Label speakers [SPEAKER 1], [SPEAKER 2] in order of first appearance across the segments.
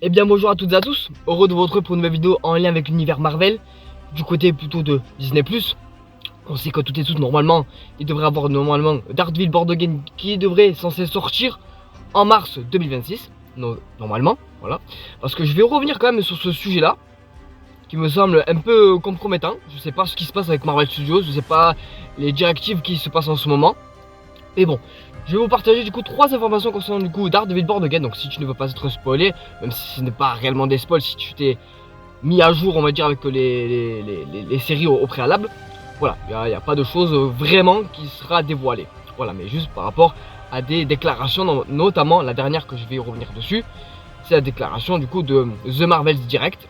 [SPEAKER 1] Eh bien bonjour à toutes et à tous, heureux de vous retrouver pour une nouvelle vidéo en lien avec l'univers Marvel, du côté plutôt de Disney+. On sait que toutes et tous normalement, il devrait avoir normalement Daredevil Born Again qui devrait censé sortir en mars 2026, normalement, voilà. Parce que je vais revenir quand même sur ce sujet là, qui me semble un peu compromettant. Je sais pas ce qui se passe avec Marvel Studios, je sais pas les directives qui se passent en ce moment. Mais bon, je vais vous partager du coup 3 informations concernant du coup Daredevil Born Again. Donc si tu ne veux pas être spoilé, même si ce n'est pas réellement des spoils, si tu t'es mis à jour on va dire avec les séries au préalable, voilà, il n'y a pas de choses vraiment qui sera dévoilée. Voilà, mais juste par rapport à des déclarations, notamment la dernière que je vais revenir dessus, c'est la déclaration du coup de The Marvels Direct,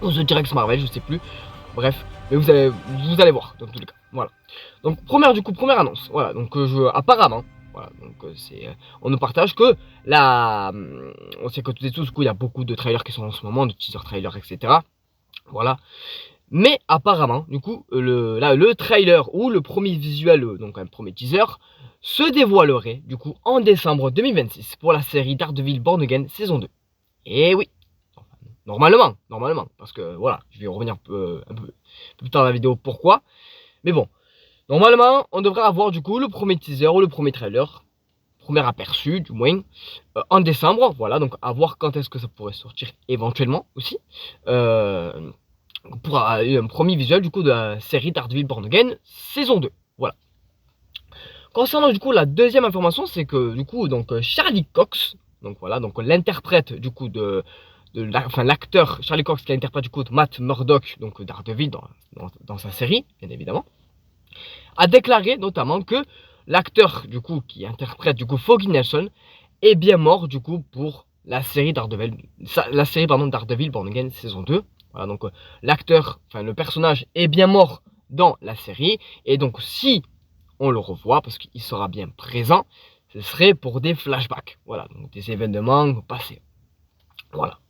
[SPEAKER 1] ou The Direct Marvel, je sais plus, bref, mais vous allez voir dans tous les cas. Voilà. Donc première annonce. Voilà. Donc apparemment, voilà. Donc on nous partage que là, on sait que tous et tous, du coup, il y a beaucoup de trailers qui sont en ce moment, de teaser trailers, etc. Voilà. Mais apparemment, du coup, le trailer ou le premier visuel, donc un premier teaser, se dévoilerait du coup en décembre 2026 pour la série Daredevil Born Again saison 2. Et oui. Normalement, parce que voilà, je vais revenir un peu plus tard dans la vidéo pourquoi. Mais bon, normalement, on devrait avoir du coup le premier teaser ou le premier trailer, premier aperçu du moins, en décembre. Voilà, donc à voir quand est-ce que ça pourrait sortir éventuellement aussi. Pour un premier visuel du coup de la série Daredevil Born Again saison 2. Voilà. Concernant du coup la deuxième information, c'est que du coup donc Charlie Cox, donc voilà, donc l'interprète du coup l'acteur Charlie Cox qui interprète du coup Matt Murdock, donc Daredevil dans sa série, bien évidemment, a déclaré notamment que l'acteur du coup qui interprète du coup Foggy Nelson est bien mort du coup pour la série Daredevil, Daredevil Born Again saison 2. Voilà, donc l'acteur, enfin le personnage est bien mort dans la série, et donc si on le revoit, parce qu'il sera bien présent, ce serait pour des flashbacks, voilà, donc des événements passés. Voilà.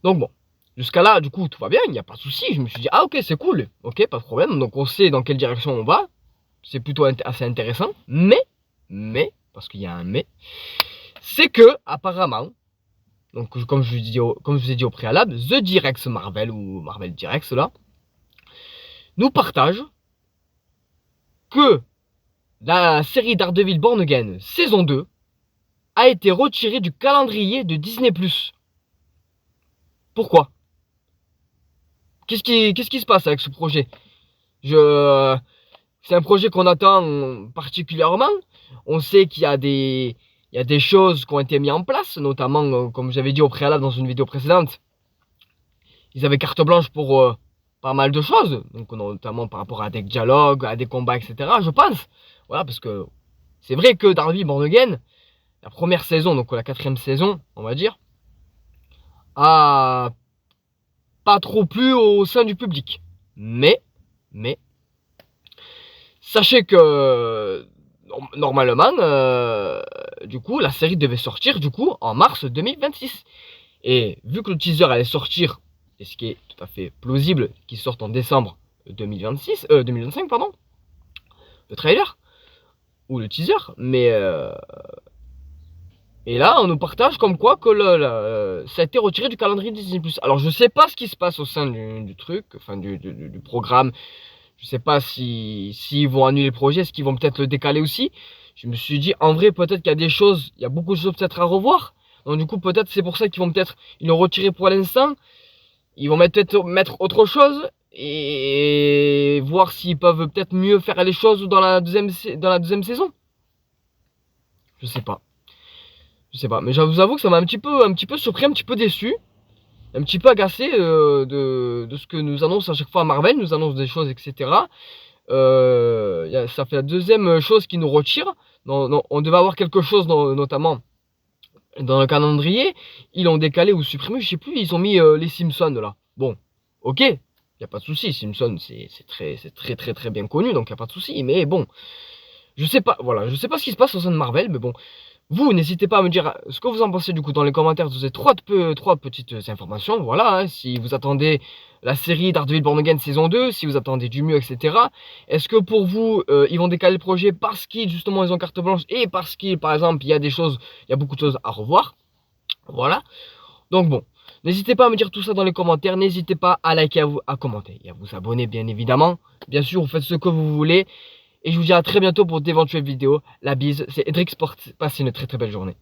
[SPEAKER 1] Donc bon, jusqu'à là, du coup, tout va bien, il n'y a pas de souci. Je me suis dit, ah ok, c'est cool, ok, pas de problème. Donc on sait dans quelle direction on va. C'est plutôt assez intéressant. Mais, parce qu'il y a un mais, c'est que, apparemment, donc comme je vous ai dit au préalable, The Directs Marvel, ou Marvel Directs, là, nous partage que la série Daredevil Born Again, saison 2, a été retirée du calendrier de Disney+. Pourquoi? Qu'est-ce qui se passe avec ce projet? C'est un projet qu'on attend particulièrement. On sait qu'il y a des choses qui ont été mises en place, notamment, comme j'avais dit au préalable dans une vidéo précédente, ils avaient carte blanche pour pas mal de choses, donc notamment par rapport à des dialogues, à des combats, etc. Je pense. Voilà, parce que c'est vrai que Daredevil Born Again, la première saison, donc la 4e saison, on va dire, a pas trop plu au sein du public. Mais, sachez que normalement, du coup, la série devait sortir du coup en mars 2026. Et vu que le teaser allait sortir, et ce qui est tout à fait plausible, qu'il sorte en décembre 2025, pardon, le trailer ou le teaser, mais et là, on nous partage comme quoi que ça a été retiré du calendrier Disney+. Alors, je sais pas ce qui se passe au sein du truc, enfin du programme. Je sais pas s'ils vont annuler le projet, est-ce qu'ils vont peut-être le décaler aussi. Je me suis dit, en vrai, peut-être qu'il y a des choses, il y a beaucoup de choses peut-être à revoir. Donc du coup, peut-être c'est pour ça qu'ils vont peut-être, ils l'ont retiré pour l'instant. Ils vont peut-être mettre autre chose et voir s'ils peuvent peut-être mieux faire les choses dans la deuxième saison. Je sais pas. Mais je vous avoue que ça m'a un petit peu surpris, un petit peu déçu, un petit peu agacé de ce que nous annonce à chaque fois Marvel, nous annonce des choses, etc. Ça fait la deuxième chose qui nous retire. On devait avoir quelque chose, notamment dans le calendrier. Ils l'ont décalé ou supprimé, je sais plus. Ils ont mis les Simpsons là. Bon, ok, y a pas de souci. Simpsons, c'est très bien connu, donc y a pas de souci. Mais bon, je sais pas. Voilà, je sais pas ce qui se passe au sein de Marvel, mais bon. Vous, n'hésitez pas à me dire ce que vous en pensez du coup dans les commentaires de ces trois petites informations. Voilà, hein, si vous attendez la série Daredevil Born Again saison 2, si vous attendez du mieux, etc. Est-ce que pour vous, ils vont décaler le projet parce qu'ils justement ils ont carte blanche et parce qu'il, par exemple, il y a beaucoup de choses à revoir. Voilà. Donc bon, n'hésitez pas à me dire tout ça dans les commentaires. N'hésitez pas à liker, à commenter et à vous abonner bien évidemment. Bien sûr, vous faites ce que vous voulez. Et je vous dis à très bientôt pour d'éventuelles vidéos. La bise, c'est Edric Sport. Passez une très très belle journée.